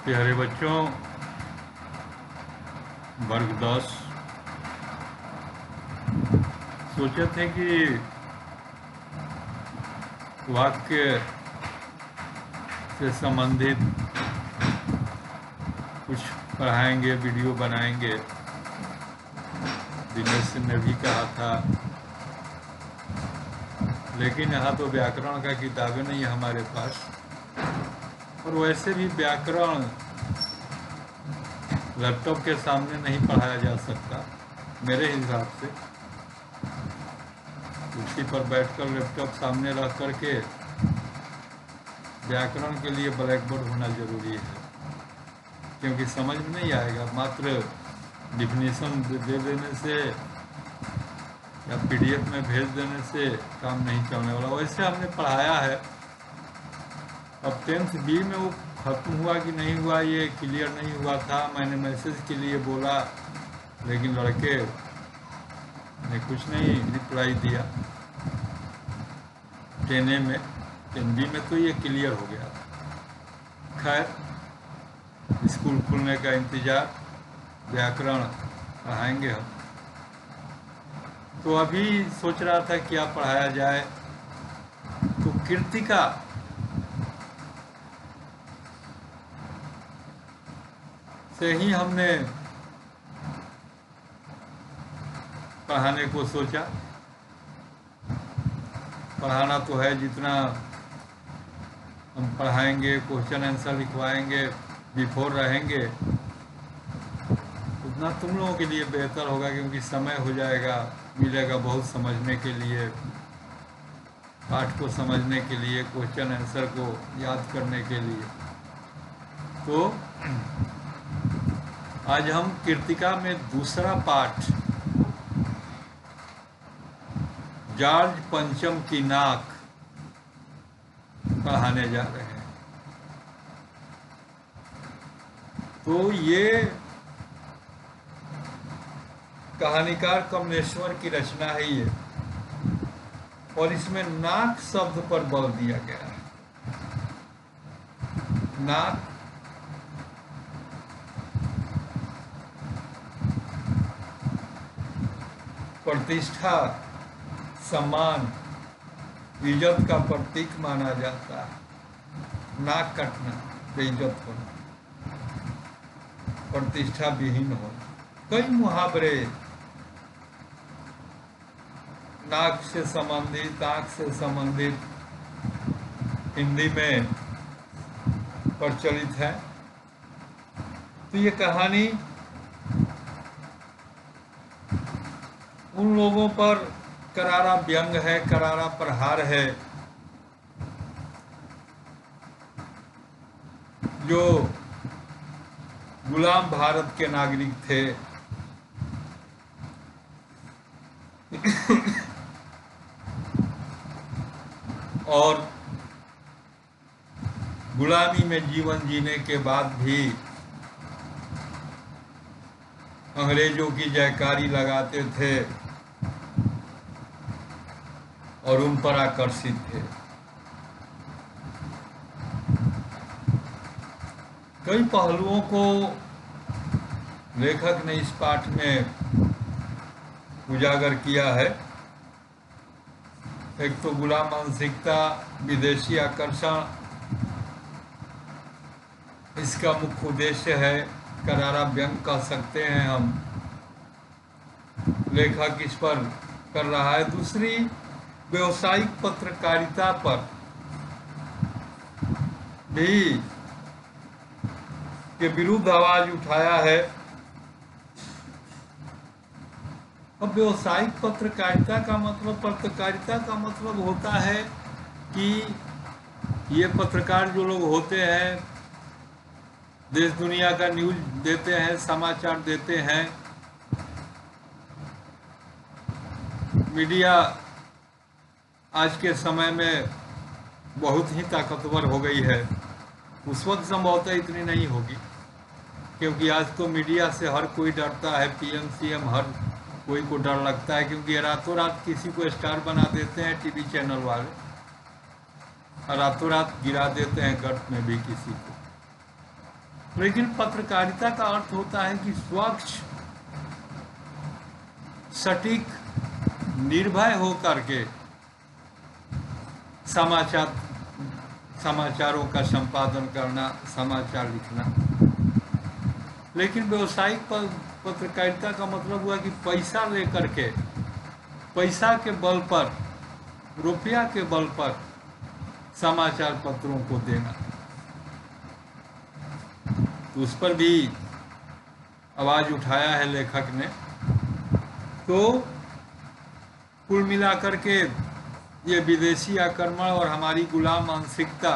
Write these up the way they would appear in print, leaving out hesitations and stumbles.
प्यारे बच्चों, वर्ग 10 सोचे थे कि वाक्य से संबंधित कुछ पढ़ाएंगे, वीडियो बनाएंगे। दिनेश ने भी कहा था, लेकिन यहाँ तो व्याकरण का किताबें नहीं है हमारे पास, और वैसे भी व्याकरण लैपटॉप के सामने नहीं पढ़ाया जा सकता मेरे हिसाब से। कुर्सी पर बैठकर लैपटॉप सामने रख करके व्याकरण के लिए ब्लैक बोर्ड होना जरूरी है, क्योंकि समझ में नहीं आएगा। मात्र डिफिनीशन दे देने से या पीडीएफ में भेज देने से काम नहीं चलने वाला। वैसे हमने पढ़ाया है, अब 10th बी में वो खत्म हुआ कि नहीं हुआ ये क्लियर नहीं हुआ था। मैंने मैसेज के लिए बोला, लेकिन लड़के ने कुछ नहीं रिप्लाई दिया। 10A में 10B में तो ये क्लियर हो गया। खैर, स्कूल खुलने का इंतजार, व्याकरण पढ़ाएंगे हम। तो अभी सोच रहा था क्या पढ़ाया जाए, तो कृतिका से ही हमने पढ़ाने को सोचा। पढ़ाना तो है, जितना हम पढ़ाएंगे, क्वेश्चन आंसर लिखवाएंगे, बिफोर रहेंगे, उतना तुम लोगों के लिए बेहतर होगा, क्योंकि समय हो जाएगा, मिलेगा बहुत समझने के लिए, पाठ को समझने के लिए, क्वेश्चन आंसर को याद करने के लिए। तो आज हम कृतिका में दूसरा पाठ, जॉर्ज पंचम की नाक, पढ़ाने जा रहे हैं। तो ये कहानीकार कमलेश्वर की रचना है ये, और इसमें नाक शब्द पर बल दिया गया है। नाक प्रतिष्ठा, सम्मान, इज्जत का प्रतीक माना जाता है। नाक कटना, बेइज्जत होना, प्रतिष्ठा विहीन होना। कई मुहावरे नाक से संबंधित, आंख से संबंधित हिंदी में प्रचलित है। तो ये कहानी उन लोगों पर करारा व्यंग है, करारा प्रहार है, जो गुलाम भारत के नागरिक थे। और गुलामी में जीवन जीने के बाद भी अंग्रेजों की जयकारी लगाते थे और उन पर आकर्षित थे। कई पहलुओं को लेखक ने इस पाठ में उजागर किया है। एक तो गुलाम मानसिकता, विदेशी आकर्षण, इसका मुख्य उद्देश्य है, करारा व्यंग कह सकते हैं हम, लेखक इस पर कर रहा है। दूसरी, व्यावसायिक पत्रकारिता पर भी के विरुद्ध आवाज उठाया है। अब व्यावसायिक पत्रकारिता का मतलब होता है कि ये पत्रकार जो लोग होते हैं, देश दुनिया का न्यूज देते हैं, समाचार देते हैं। मीडिया आज के समय में बहुत ही ताकतवर हो गई है। उस वक्त संभवतः इतनी नहीं होगी, क्योंकि आज तो मीडिया से हर कोई डरता है। पीएम सीएम हर कोई को डर लगता है, क्योंकि रातों रात किसी को स्टार बना देते हैं टीवी चैनल वाले, और रातों रात गिरा देते हैं गर्त में भी किसी को। लेकिन पत्रकारिता का अर्थ होता है कि स्वच्छ, सटीक, निर्भय होकर के समाचारों का संपादन करना, समाचार लिखना। लेकिन व्यावसायिक पत्रकारिता का मतलब हुआ कि पैसा लेकर के, पैसा के बल पर, रुपया के बल पर समाचार पत्रों को देना। तो उस पर भी आवाज उठाया है लेखक ने। तो कुल मिलाकर के ये विदेशी आक्रमण और हमारी गुलाम मानसिकता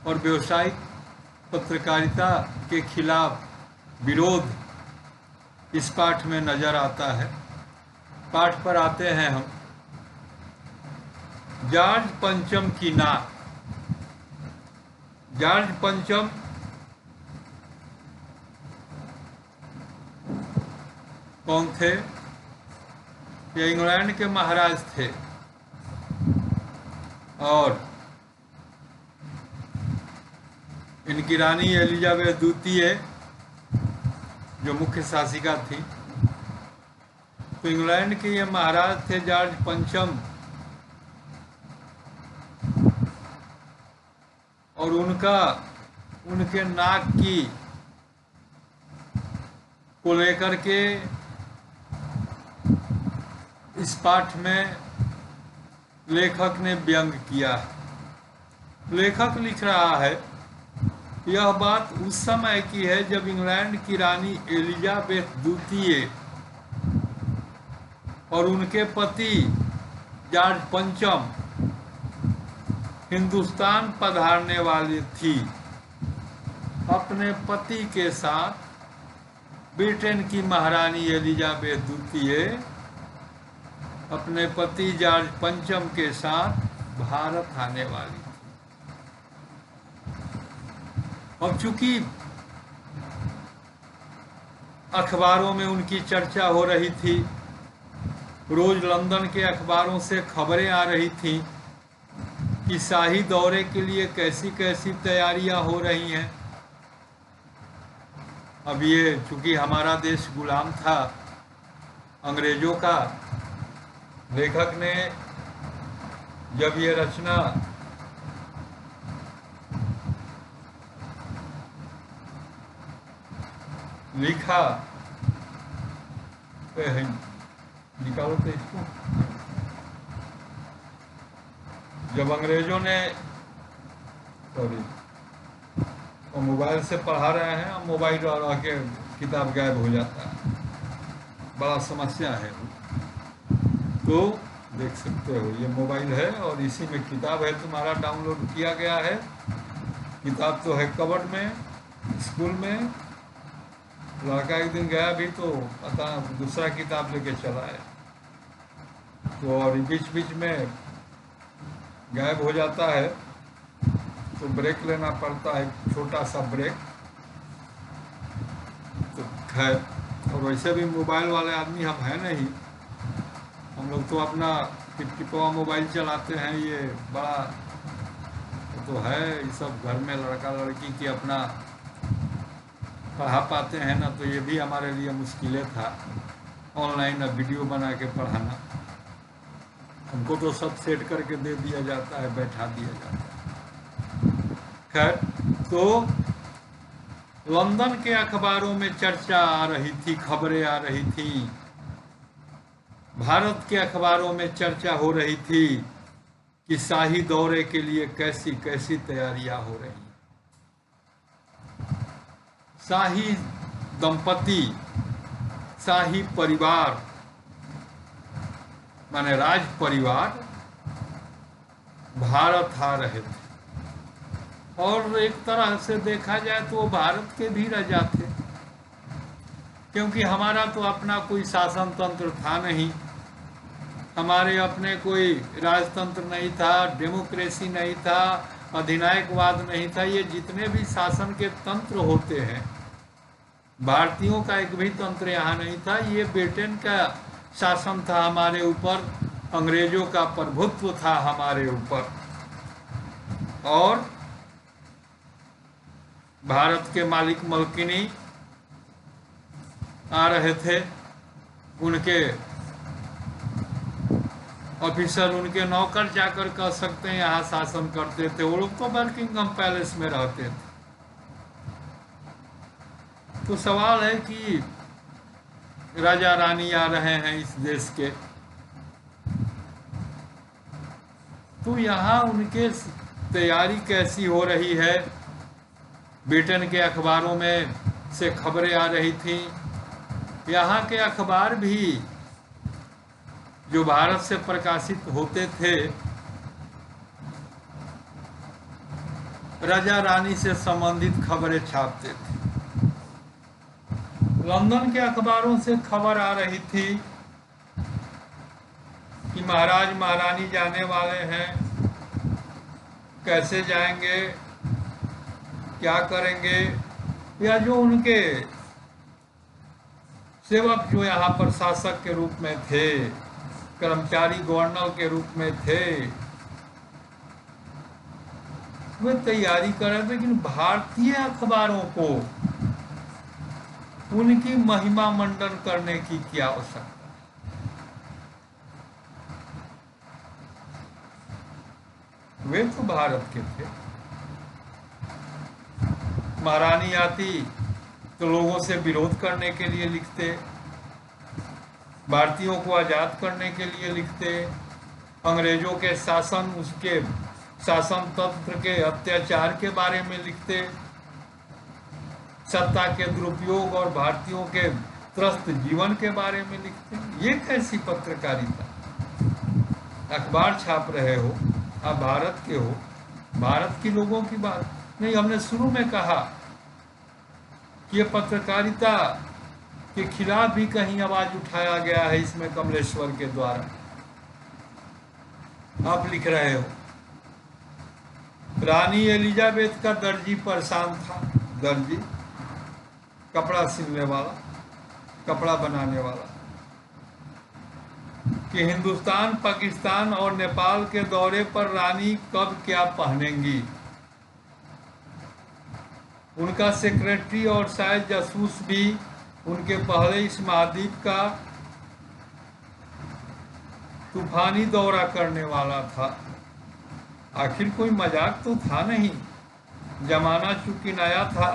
और व्यावसायिक पत्रकारिता के खिलाफ विरोध इस पाठ में नजर आता है। पाठ पर आते हैं हम। जॉर्ज पंचम की नाक। जॉर्ज पंचम कौन थे? ये इंग्लैंड के महाराज थे और इनकी रानी एलिजाबेथ द्वितीय जो मुख्य शासिका थी। तो इंग्लैंड के ये महाराज थे जॉर्ज पंचम, और उनके नाक की को लेकर के इस पाठ में लेखक ने व्यंग किया। लेखक लिख रहा है, यह बात उस समय की है जब इंग्लैंड की रानी एलिजाबेथ द्वितीय और उनके पति जॉर्ज पंचम हिंदुस्तान पधारने वाली थी। अपने पति के साथ ब्रिटेन की महारानी एलिजाबेथ द्वितीय अपने पति जॉर्ज पंचम के साथ भारत आने वाली थी। अब चूंकि अखबारों में उनकी चर्चा हो रही थी, रोज लंदन के अखबारों से खबरें आ रही थीं कि शाही दौरे के लिए कैसी कैसी तैयारियां हो रही हैं। अब ये चूंकि हमारा देश गुलाम था अंग्रेजों का, लेखक ने जब ये रचना लिखा, निकालो तो इसको, जब अंग्रेजों ने, सॉरी, वो मोबाइल से पढ़ा रहे हैं, मोबाइल और आके किताब गायब हो जाता है, बड़ा समस्या है। तो देख सकते हो ये मोबाइल है और इसी में किताब है, तुम्हारा डाउनलोड किया गया है। किताब तो है कबर्ड में, स्कूल में। लड़का एक दिन गया भी तो पता दूसरा किताब लेके चला है, तो और बीच बीच में गायब हो जाता है, तो ब्रेक लेना पड़ता है, छोटा सा ब्रेक। तो खैर, और वैसे भी मोबाइल वाले आदमी हम हैं नहीं, हम लोग तो अपना टिपटिपवा मोबाइल चलाते हैं। ये बड़ा तो है, ये सब घर में लड़का लड़की की अपना पढ़ा पाते हैं ना, तो ये भी हमारे लिए मुश्किलें था ऑनलाइन अब वीडियो बना के पढ़ाना। हमको तो सब सेट करके दे दिया जाता है, बैठा दिया जाता है। खैर, तो लंदन के अखबारों में चर्चा आ रही थी, खबरें आ रही थी, भारत के अखबारों में चर्चा हो रही थी कि शाही दौरे के लिए कैसी कैसी तैयारियां हो रही। शाही दंपति, शाही परिवार माने राज परिवार भारत आ रहे थे, और एक तरह से देखा जाए तो वो भारत के भी राजा थे, क्योंकि हमारा तो अपना कोई शासन तंत्र था नहीं, हमारे अपने कोई राजतंत्र नहीं था, डेमोक्रेसी नहीं था, अधिनायकवाद नहीं था। ये जितने भी शासन के तंत्र होते हैं, भारतीयों का एक भी तंत्र यहाँ नहीं था। ये ब्रिटेन का शासन था हमारे ऊपर, अंग्रेजों का प्रभुत्व था हमारे ऊपर, और भारत के मालिक मलकिनी आ रहे थे, उनके ऑफिसर, उनके नौकर जाकर कह सकते हैं यहाँ शासन करते थे। वो लोग तो बकिंघम पैलेस में रहते थे। तो सवाल है कि राजा रानी आ रहे हैं इस देश के, तो यहाँ उनके तैयारी कैसी हो रही है। ब्रिटेन के अखबारों में से खबरें आ रही थी, यहाँ के अखबार भी जो भारत से प्रकाशित होते थे राजा रानी से संबंधित खबरें छापते थे। लंदन के अखबारों से खबर आ रही थी कि महाराज महारानी जाने वाले हैं, कैसे जाएंगे, क्या करेंगे, या जो उनके सेवक जो यहाँ पर शासक के रूप में थे, कर्मचारी गवर्नर के रूप में थे, वे तैयारी कर रहे थे। लेकिन भारतीय अखबारों को उनकी महिमा मंडन करने की क्या आवश्यकता। वे तो भारत के थे। महारानी आती तो लोगों से विरोध करने के लिए लिखते, भारतीयों को आजाद करने के लिए लिखते, अंग्रेजों के शासन, उसके शासन तंत्र के अत्याचार के बारे में लिखते, सत्ता के दुरुपयोग और भारतीयों के त्रस्त जीवन के बारे में लिखते। ये कैसी पत्रकारिता। अखबार छाप रहे हो, आप भारत के हो, भारत के लोगों की बात नहीं। हमने शुरू में कहा कि ये पत्रकारिता के खिलाफ भी कहीं आवाज उठाया गया है इसमें कमलेश्वर के द्वारा। आप लिख रहे हो रानी एलिजाबेथ का दर्जी परेशान था, दर्जी कपड़ा सिलने वाला, कपड़ा बनाने वाला, कि हिंदुस्तान, पाकिस्तान और नेपाल के दौरे पर रानी कब क्या पहनेंगी। उनका सेक्रेटरी और शायद जासूस भी उनके पहले इस महाद्वीप का तूफानी दौरा करने वाला था। आखिर कोई मजाक तो था नहीं, जमाना चूंकि नया था।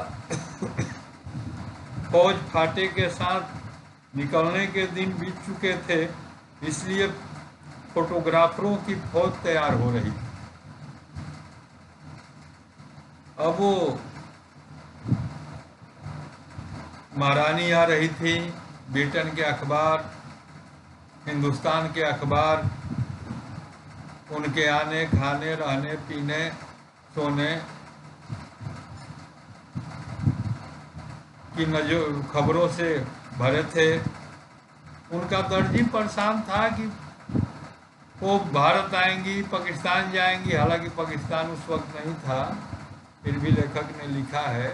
फौज फाटे के साथ निकलने के दिन बीत चुके थे, इसलिए फोटोग्राफरों की फौज तैयार हो रही। अब वो महारानी आ रही थी, ब्रिटेन के अखबार, हिंदुस्तान के अखबार उनके आने, खाने, रहने, पीने, सोने की नजर खबरों से भरे थे। उनका दर्जी परेशान था कि वो भारत आएंगी, पाकिस्तान जाएंगी। हालांकि पाकिस्तान उस वक्त नहीं था, फिर भी लेखक ने लिखा है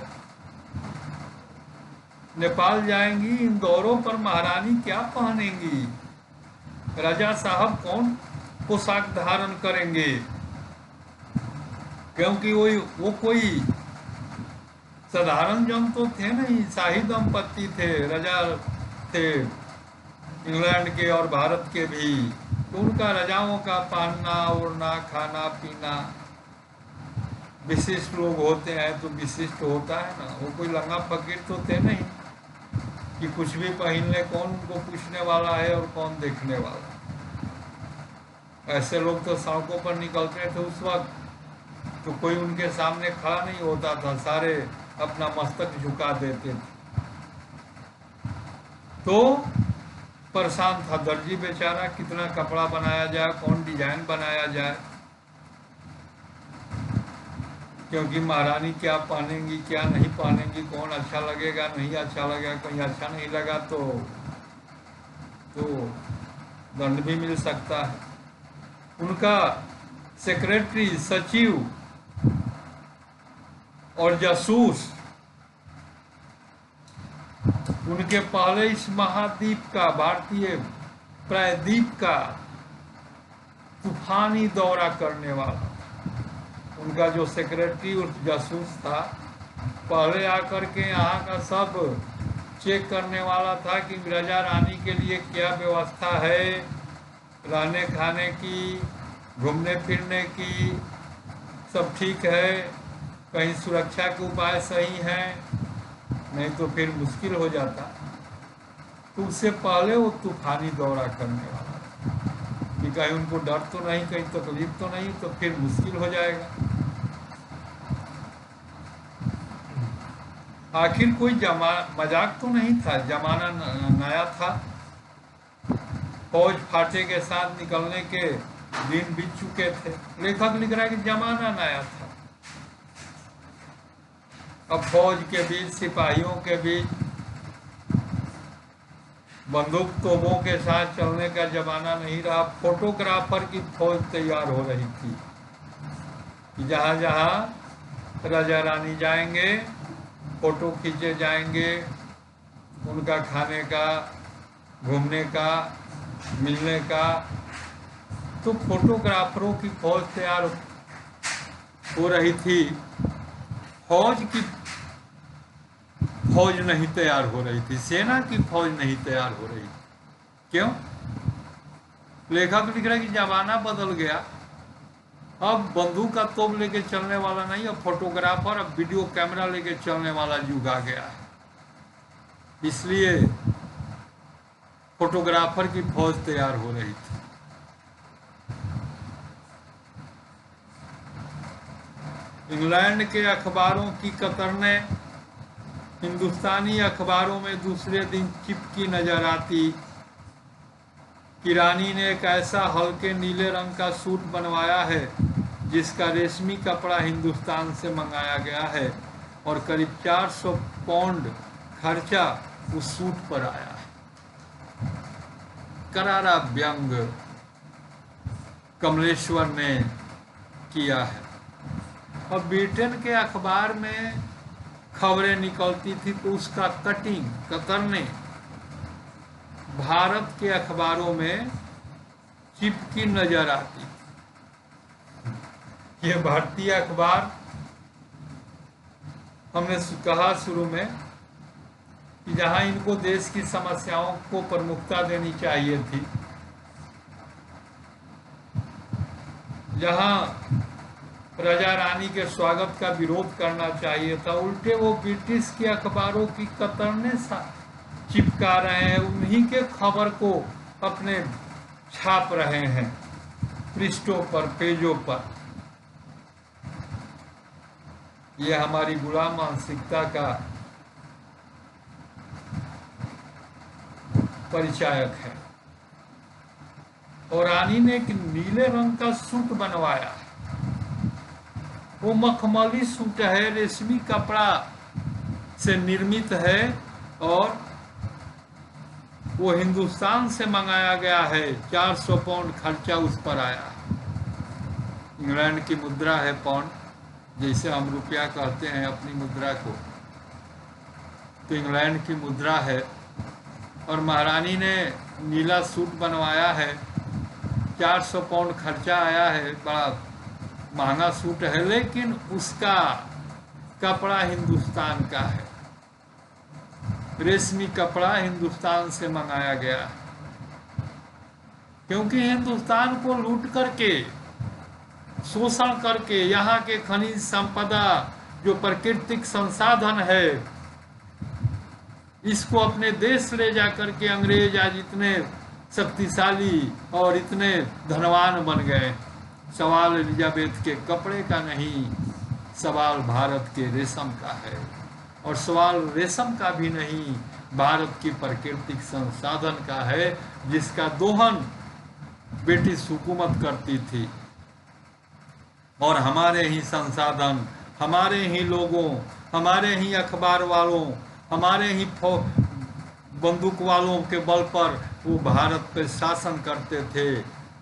नेपाल जाएंगी। इन दौरों पर महारानी क्या पहनेंगी, राजा साहब कौन पोशाक धारण करेंगे, क्योंकि वो कोई साधारण जन तो थे नहीं, शाही दंपत्ति थे, राजा थे इंग्लैंड के और भारत के भी। तो उनका राजाओं का पहनना, ओढ़ना, खाना पीना, विशिष्ट लोग होते हैं तो विशिष्ट होता है ना। वो कोई लंगा फकीर तो थे नहीं कि कुछ भी पहन ले, कौन उनको पूछने वाला है और कौन देखने वाला। ऐसे लोग तो सड़कों पर निकलते थे उस वक्त, तो कोई उनके सामने खड़ा नहीं होता था, सारे अपना मस्तक झुका देते थे। तो परेशान था दर्जी बेचारा, कितना कपड़ा बनाया जाए, कौन डिजाइन बनाया जाए, क्योंकि महारानी क्या पहनेंगी, क्या नहीं पहनेंगी, कौन अच्छा लगेगा, नहीं अच्छा लगेगा। कहीं अच्छा नहीं लगा तो दंड भी मिल सकता है। उनका सेक्रेटरी, सचिव और जासूस उनके पहले इस महाद्वीप का, भारतीय प्रायद्वीप का तूफानी दौरा करने वाला, उनका जो सेक्रेटरी और जासूस था पहले आकर के यहाँ का सब चेक करने वाला था कि राजा रानी के लिए क्या व्यवस्था है, रहने खाने की, घूमने फिरने की, सब ठीक है, कहीं सुरक्षा के उपाय सही हैं, नहीं तो फिर मुश्किल हो जाता। तो उससे पहले वो तूफानी दौरा करने वाला कि कहीं उनको डर तो नहीं, कहीं तकलीफ तो नहीं, तो फिर मुश्किल हो जाएगा। आखिर कोई मजाक तो नहीं था, जमाना नया था, फौज फाटे के साथ निकलने के दिन बीत चुके थे। लेखक लिख रहा है कि जमाना नया था, अब फौज के बीच, सिपाहियों के बीच, बंदूक तोपों के साथ चलने का जमाना नहीं रहा। फोटोग्राफर की फौज तैयार हो रही थी कि जहाँ जहाँ राजा रानी जाएंगे फोटो खींचे जाएंगे, उनका खाने का, घूमने का, मिलने का। तो फोटोग्राफरों की फौज तैयार हो रही थी, फौज नहीं तैयार हो रही थी, सेना की फौज नहीं तैयार हो रही थी। क्यों? लेखक लिख रहा है कि जमाना बदल गया, अब बंदूक का तोप लेके चलने वाला नहीं, अब फोटोग्राफर, अब वीडियो कैमरा लेके चलने वाला युग आ गया है। इसलिए फोटोग्राफर की फौज तैयार हो रही थी। इंग्लैंड के अखबारों की कतरनें हिंदुस्तानी अखबारों में दूसरे दिन चिपकी नजर आती कि रानी ने एक ऐसा हल्के नीले रंग का सूट बनवाया है जिसका रेशमी कपड़ा हिंदुस्तान से मंगाया गया है, और करीब 400 पाउंड खर्चा उस सूट पर आया है। करारा व्यंग कमलेश्वर ने किया है। और ब्रिटेन के अखबार में खबरें निकलती थी तो उसका कतरने भारत के अखबारों में चिपकी नजर आती। ये भारतीय अखबार, हमने कहा शुरू में कि जहां इनको देश की समस्याओं को प्रमुखता देनी चाहिए थी, जहां राजा रानी के स्वागत का विरोध करना चाहिए था, उल्टे वो ब्रिटिश के अखबारों की कतरने चिपका रहे हैं, उन्हीं के खबर को अपने छाप रहे हैं पृष्ठों पर, पेजों पर। ये हमारी गुलाम मानसिकता का परिचायक है। और रानी ने एक नीले रंग का सूट बनवाया, वो मखमली सूट है, रेशमी कपड़ा से निर्मित है, और वो हिंदुस्तान से मंगाया गया है। 400 पाउंड खर्चा उस पर आया। इंग्लैंड की मुद्रा है पाउंड, जैसे हम रुपया कहते हैं अपनी मुद्रा को, तो इंग्लैंड की मुद्रा है। और महारानी ने नीला सूट बनवाया है, 400 पाउंड खर्चा आया है, बड़ा महंगा सूट है, लेकिन उसका कपड़ा हिंदुस्तान का है, रेशमी कपड़ा हिंदुस्तान से मंगाया गया है। क्योंकि हिंदुस्तान को लूट करके, शोषण करके, यहाँ के खनिज संपदा, जो प्राकृतिक संसाधन है, इसको अपने देश ले जाकर के अंग्रेज आज इतने शक्तिशाली और इतने धनवान बन गए। सवाल एलिजाबेथ के कपड़े का नहीं, सवाल भारत के रेशम का है। और सवाल रेशम का भी नहीं, भारत की प्राकृतिक संसाधन का है, जिसका दोहन ब्रिटिश हुकूमत करती थी। और हमारे ही संसाधन, हमारे ही लोगों, हमारे ही अखबार वालों, हमारे ही बंदूक वालों के बल पर वो भारत पर शासन करते थे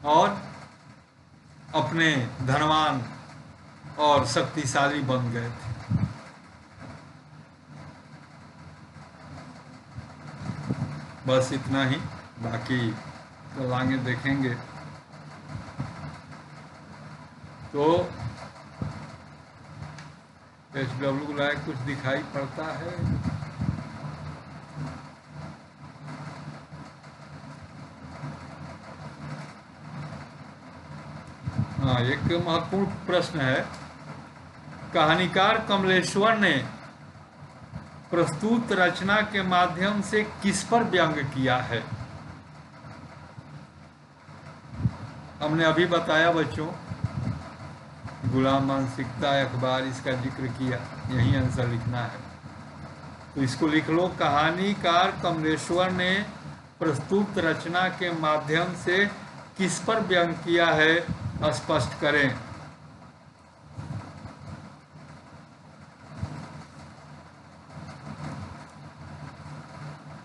और अपने धनवान और शक्तिशाली बन गए थे। बस इतना ही, बाकी तो आगे देखेंगे। तो HW को लायक कुछ दिखाई पड़ता है? हाँ, एक महत्वपूर्ण प्रश्न है। कहानीकार कमलेश्वर ने प्रस्तुत रचना के माध्यम से किस पर व्यंग किया है? हमने अभी बताया बच्चों, गुलाम मानसिकता, अखबार, इसका जिक्र किया। यही आंसर लिखना है, तो इसको लिख लो। कहानीकार कमलेश्वर ने प्रस्तुत रचना के माध्यम से किस पर व्यंग किया है, स्पष्ट करें।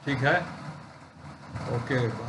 ठीक है, ओके।